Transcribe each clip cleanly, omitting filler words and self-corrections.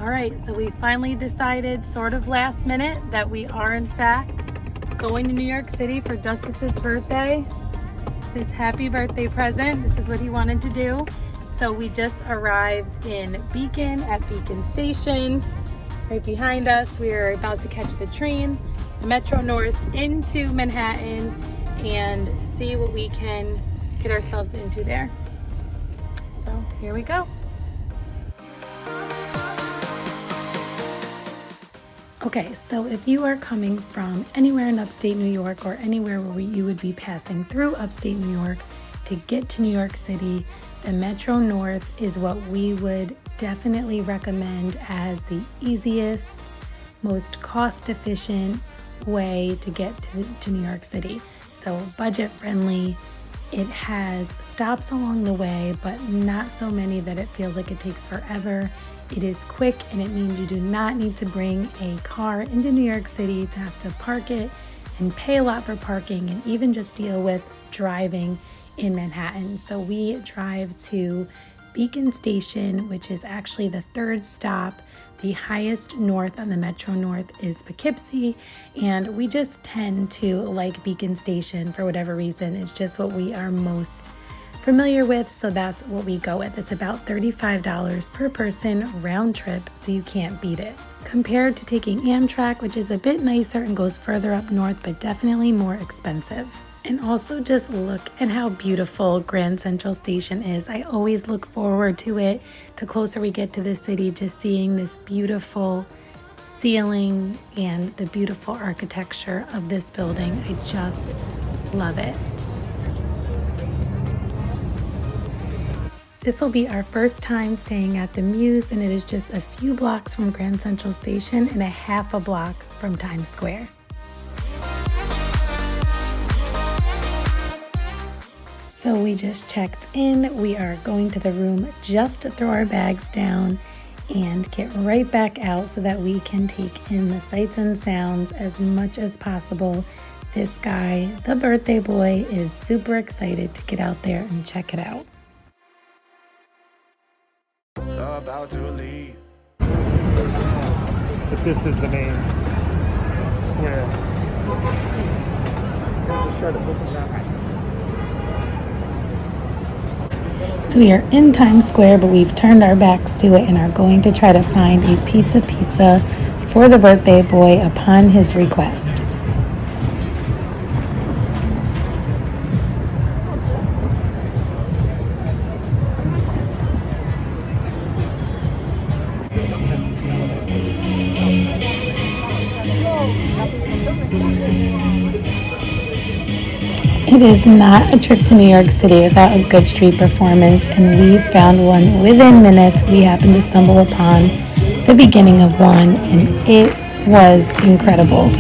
All right, so we finally decided sort of last minute that we are in fact going to New York City for Justice's birthday. It's his happy birthday present. This is what he wanted to do. So we just arrived in Beacon at Beacon Station. Right behind us, we are about to catch the train, the Metro North into Manhattan and see what we can get ourselves into there. So here we go. Okay, so if you are coming from anywhere in upstate New York or anywhere where you would be passing through upstate New York to get to New York City, the Metro North is what we would definitely recommend as the easiest, most cost-efficient way to get to New York City. So budget friendly. It has stops along the way, but not so many that it feels like it takes forever. It is quick, and it means you do not need to bring a car into New York City to have to park it and pay a lot for parking and even just deal with driving in Manhattan. So we drive to Beacon Station, which is actually the third stop. The highest north on the Metro North is Poughkeepsie, and we just tend to like Beacon Station for whatever reason. It's just what we are most familiar with, so that's what we go with. It's about $35 per person round trip, so you can't beat it. Compared to taking Amtrak, which is a bit nicer and goes further up north, but definitely more expensive. And also just look at how beautiful Grand Central Station is. I always look forward to it. The closer we get to the city, just seeing this beautiful ceiling and the beautiful architecture of this building. I just love it. This will be our first time staying at the Muse, and it is just a few blocks from Grand Central Station and a half a block from Times Square. So we just checked in. We are going to the room just to throw our bags down and get right back out so that we can take in the sights and sounds as much as possible. This guy, the birthday boy, is super excited to get out there and check it out. About to leave. But this is the main square. Just try to push them down. So we are in Times Square, but we've turned our backs to it and are going to try to find a pizza for the birthday boy upon his request. It is not a trip to New York City without a good street performance, and we found one within minutes. We happened to stumble upon the beginning of one, and it was incredible.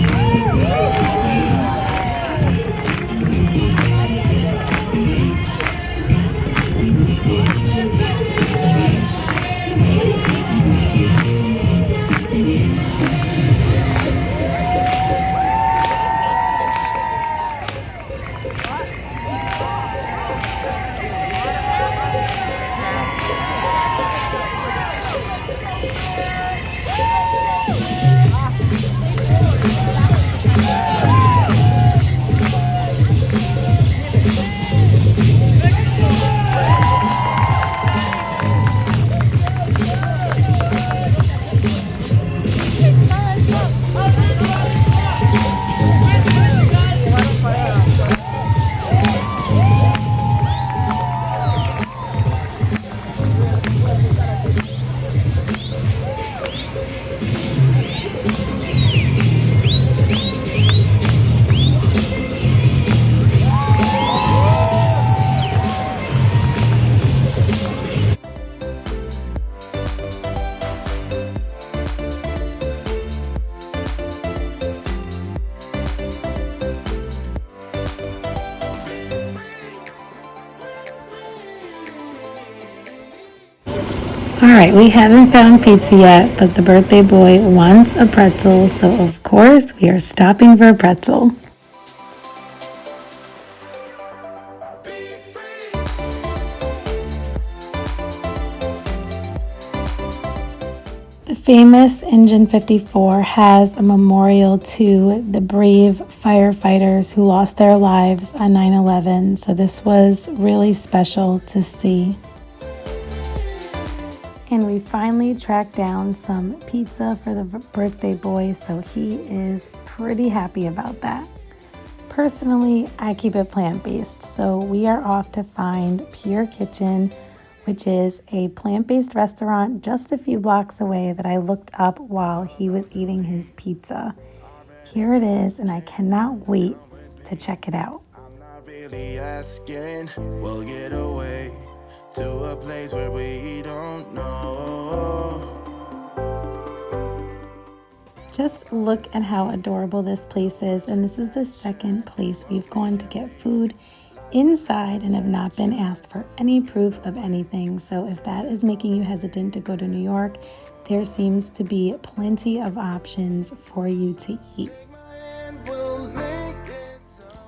Alright, we haven't found pizza yet, but the birthday boy wants a pretzel, so of course we are stopping for a pretzel. famous Engine 54 has a memorial to the brave firefighters who lost their lives on 9/11. So this was really special to see. And we finally tracked down some pizza for the birthday boy, so he is pretty happy about that. Personally, I keep it plant-based, so we are off to find Pure Kitchen, which is a plant-based restaurant just a few blocks away that I looked up while he was eating his pizza. Here it is, and I cannot wait to check it out. I'm not really asking. We'll get away to a place where we don't know. Just look at how adorable this place is, and this is the second place we've gone to get food inside and have not been asked for any proof of anything. So if that is making you hesitant to go to New York, there seems to be plenty of options for you to eat.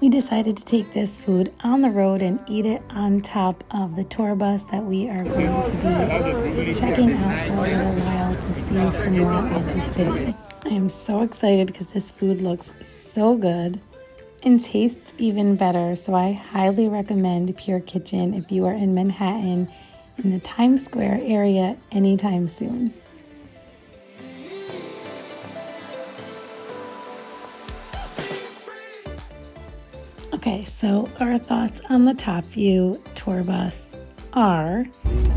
We decided to take this food on the road and eat it on top of the tour bus that we are going to be checking out for a little while to see some more of the city. I am so excited because this food looks so good and tastes even better. So I highly recommend Pure Kitchen if you are in Manhattan in the Times Square area anytime soon. Okay, so our thoughts on the top view tour bus are,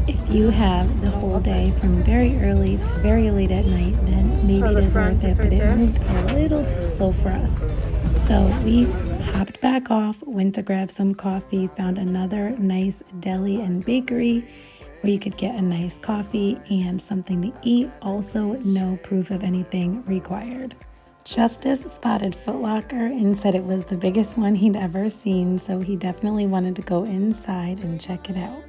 if you have the whole day from very early to very late at night, then maybe it is worth it, but it moved a little too slow for us. So we hopped back off, went to grab some coffee, found another nice deli and bakery where you could get a nice coffee and something to eat. Also, no proof of anything required. Justice spotted Foot Locker and said it was the biggest one he'd ever seen, so he definitely wanted to go inside and check it out.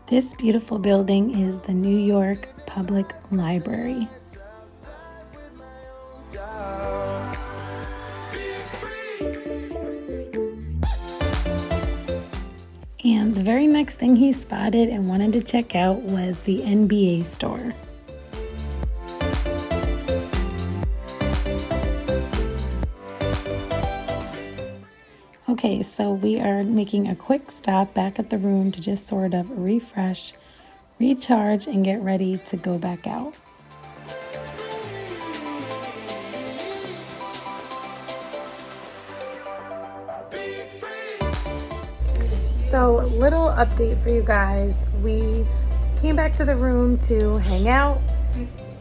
This beautiful building is the New York Public Library. And the very next thing he spotted and wanted to check out was the NBA store. Okay, so we are making a quick stop back at the room to just sort of refresh, recharge, and get ready to go back out. So, little update for you guys. We came back to the room to hang out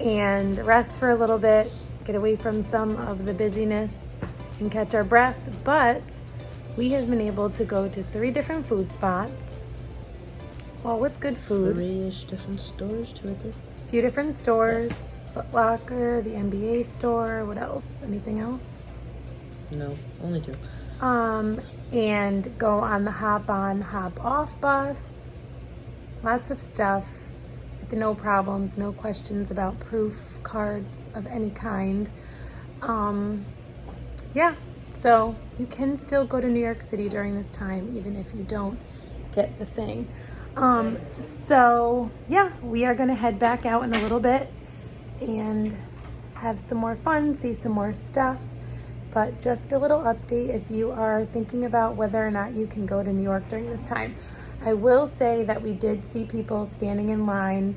and rest for a little bit, get away from some of the busyness and catch our breath, but we have been able to go to 3 different food spots, all with good food. 3-ish different stores, 2 or 3. A few different stores, Foot Locker, the NBA store, what else? Anything else? No, only 2. And go on the hop on, hop off bus. Lots of stuff with no problems, no questions about proof cards of any kind. Yeah, so you can still go to New York City during this time, even if you don't get the thing. So yeah, we are gonna head back out in a little bit and have some more fun, see some more stuff. But just a little update if you are thinking about whether or not you can go to New York during this time. I will say that we did see people standing in line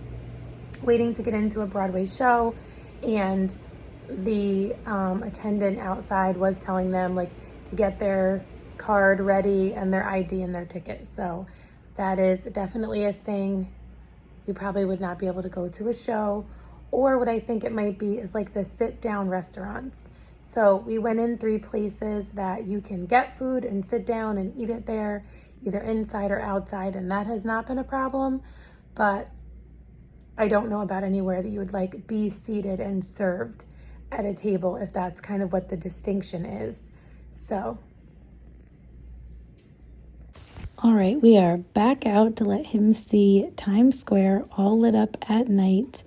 waiting to get into a Broadway show, and the attendant outside was telling them like to get their card ready and their ID and their ticket. So that is definitely a thing. You probably would not be able to go to a show, or what I think it might be is like the sit down restaurants. So we went in 3 places that you can get food and sit down and eat it there, either inside or outside, and that has not been a problem. But I don't know about anywhere that you would like be seated and served at a table, if that's kind of what the distinction is. So, all right, we are back out to let him see Times Square all lit up at night.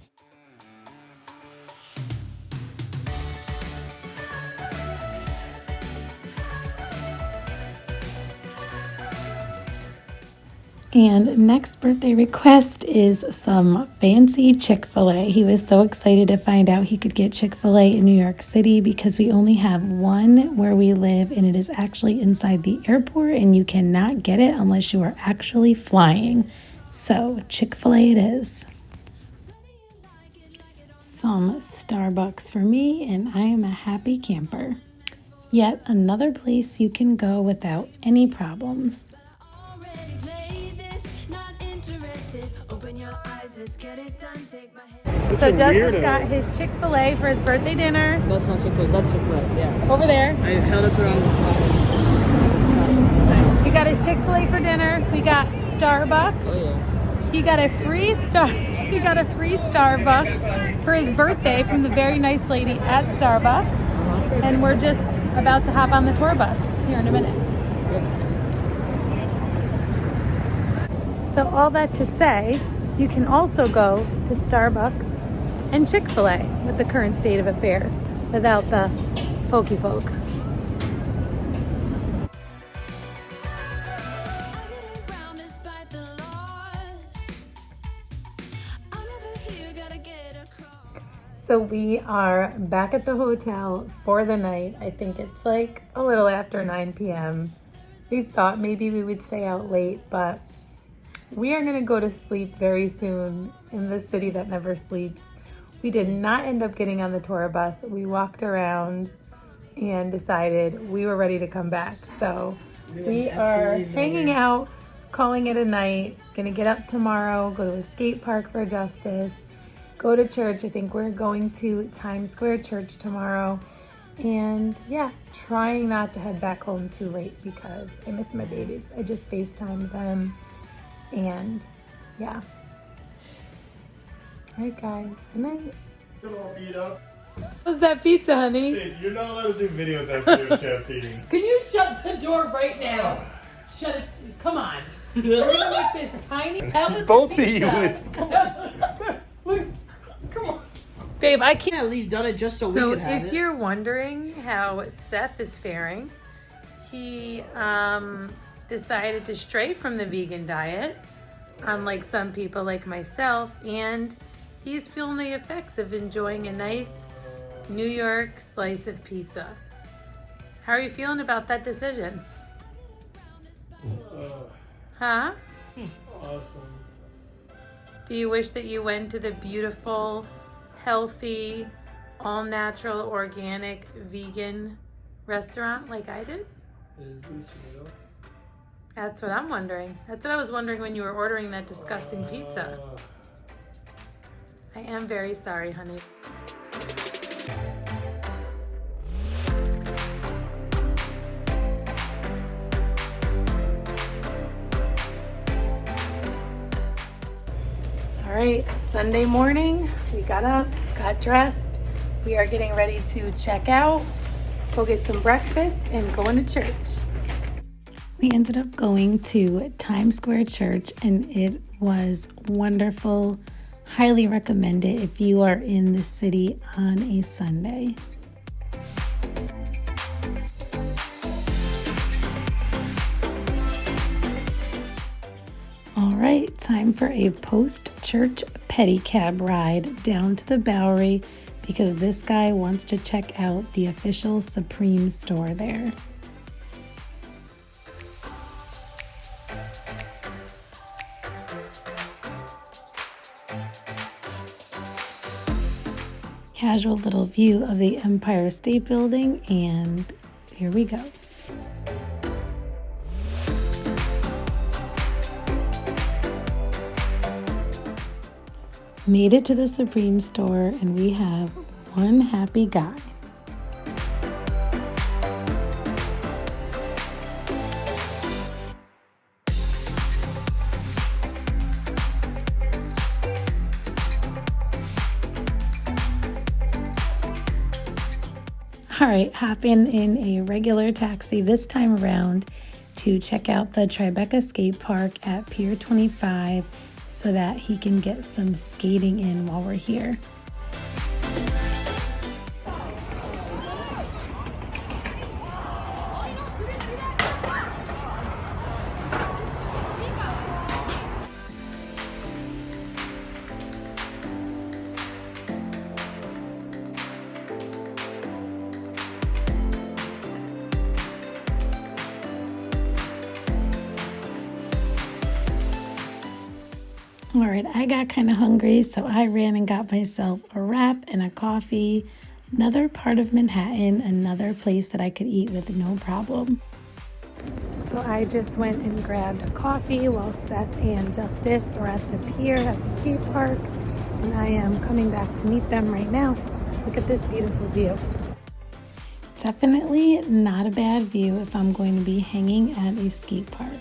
And next birthday request is some fancy Chick-fil-A. He was so excited to find out he could get Chick-fil-A in New York City because we only have one where we live, and it is actually inside the airport, and you cannot get it unless you are actually flying. So Chick-fil-A it is. Some Starbucks for me, and I am a happy camper. Yet another place you can go without any problems. So Justice got his Chick-fil-A for his birthday dinner. That's not Chick-fil-A. That's Chick-fil-A. Yeah. Over there. I held it around the He got his Chick-fil-A for dinner. We got Starbucks. Oh yeah. He got a free Starbucks for his birthday from the very nice lady at Starbucks. And we're just about to hop on the tour bus here in a minute. So all that to say, you can also go to Starbucks and Chick-fil-A with the current state of affairs without the pokey poke. So we are back at the hotel for the night. I think it's like a little after 9 p.m. We thought maybe we would stay out late, but we are gonna go to sleep very soon in the city that never sleeps. We did not end up getting on the tour bus. We walked around and decided we were ready to come back. So we are hanging out, calling it a night. Gonna get up tomorrow, go to a skate park for Justice, go to church. I think we're going to Times Square Church tomorrow. And yeah, trying not to head back home too late because I miss my babies. I just FaceTimed them. And yeah. All right, guys. Good night. Come on, beat up. What's that pizza, honey? Hey, you're not allowed to do videos after you're chef eating. Can you shut the door right now? Shut it. Come on. We're gonna make this tiny. That was Both the of you. pizza. Look, come on. Babe, I can't. At least done it just so we So could have if it. you're wondering how Seth is faring, he decided to stray from the vegan diet, unlike some people like myself, and he's feeling the effects of enjoying a nice New York slice of pizza. How are you feeling about that decision? Huh? Awesome. Do you wish that you went to the beautiful, healthy, all-natural, organic, vegan restaurant like I did? Is this real? That's what I'm wondering. That's what I was wondering when you were ordering that disgusting pizza. I am very sorry, honey. All right, Sunday morning, we got up, got dressed. We are getting ready to check out, go get some breakfast, and going to church. We ended up going to Times Square Church, and it was wonderful. Highly recommend it if you are in the city on a Sunday. All right, time for a post-church pedicab ride down to the Bowery because this guy wants to check out the official Supreme store there. Casual little view of the Empire State Building, and here we go. Made it to the Supreme store, and we have one happy guy. All right, hopping in a regular taxi this time around to check out the Tribeca Skate Park at Pier 25 so that he can get some skating in while we're here. All right, I got kind of hungry, so I ran and got myself a wrap and a coffee. Another part of Manhattan, another place that I could eat with no problem. So I just went and grabbed a coffee while Seth and Justice are at the pier at the skate park, and I am coming back to meet them right now. Look at this beautiful view. Definitely not a bad view if I'm going to be hanging at a skate park.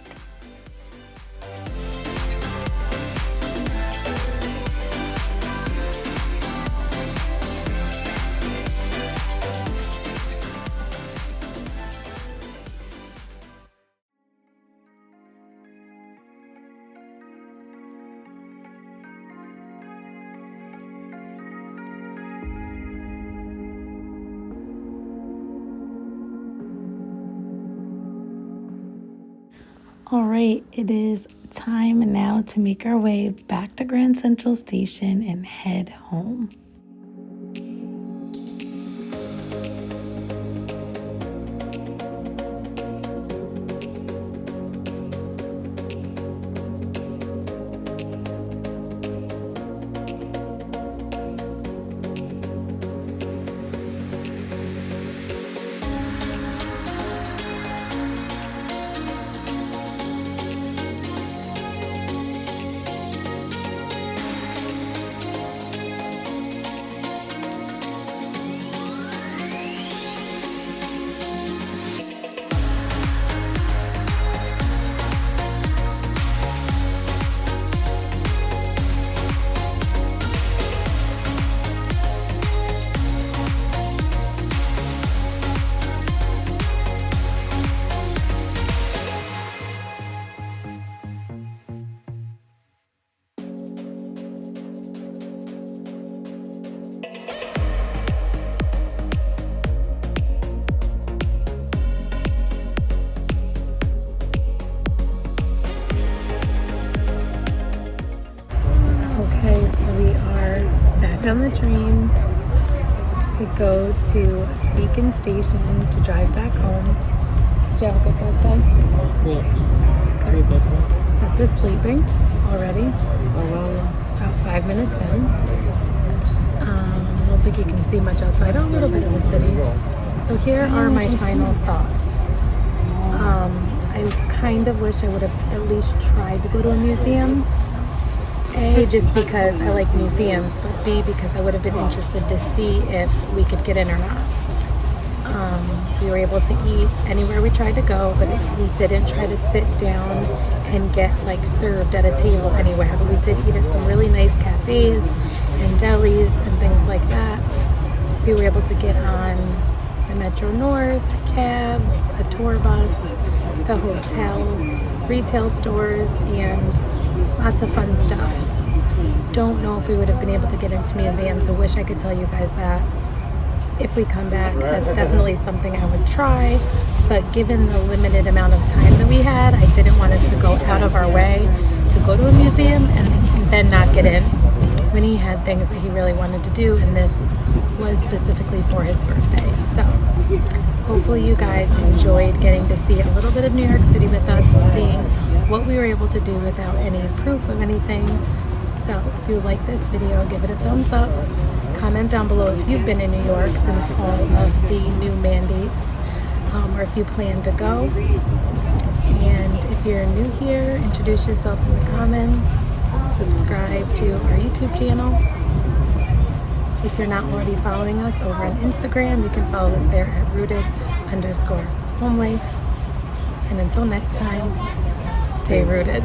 All right, it is time now to make our way back to Grand Central Station and head home. On the train to go to Beacon Station to drive back home. Did you have a good birthday? Yeah. Happy birthday. Seth is sleeping already. Oh, wow. About 5 minutes in. I don't think you can see much outside. A little bit of the city. So here are my final thoughts. I kind of wish I would have at least tried to go to a museum. A, just because I like museums, but B, because I would have been interested to see if we could get in or not. We were able to eat anywhere we tried to go, but we didn't try to sit down and get like served at a table anywhere. But we did eat at some really nice cafes and delis and things like that. We were able to get on the Metro North, cabs, a tour bus, the hotel, retail stores, and lots of fun stuff. Don't know if we would have been able to get into museums. I wish I could tell you guys that. If we come back, that's definitely something I would try. But given the limited amount of time that we had, I didn't want us to go out of our way to go to a museum and then not get in. Winnie had things that he really wanted to do, and this was specifically for his birthday. So hopefully you guys enjoyed getting to see a little bit of New York City with us and seeing what we were able to do without any proof of anything. So if you like this video, give it a thumbs up. Comment down below if you've been in New York since all of the new mandates, or if you plan to go. And if you're new here, introduce yourself in the comments. Subscribe to our YouTube channel. If you're not already following us over on Instagram, you can follow us there at rooted_homelife. And until next time, stay rooted.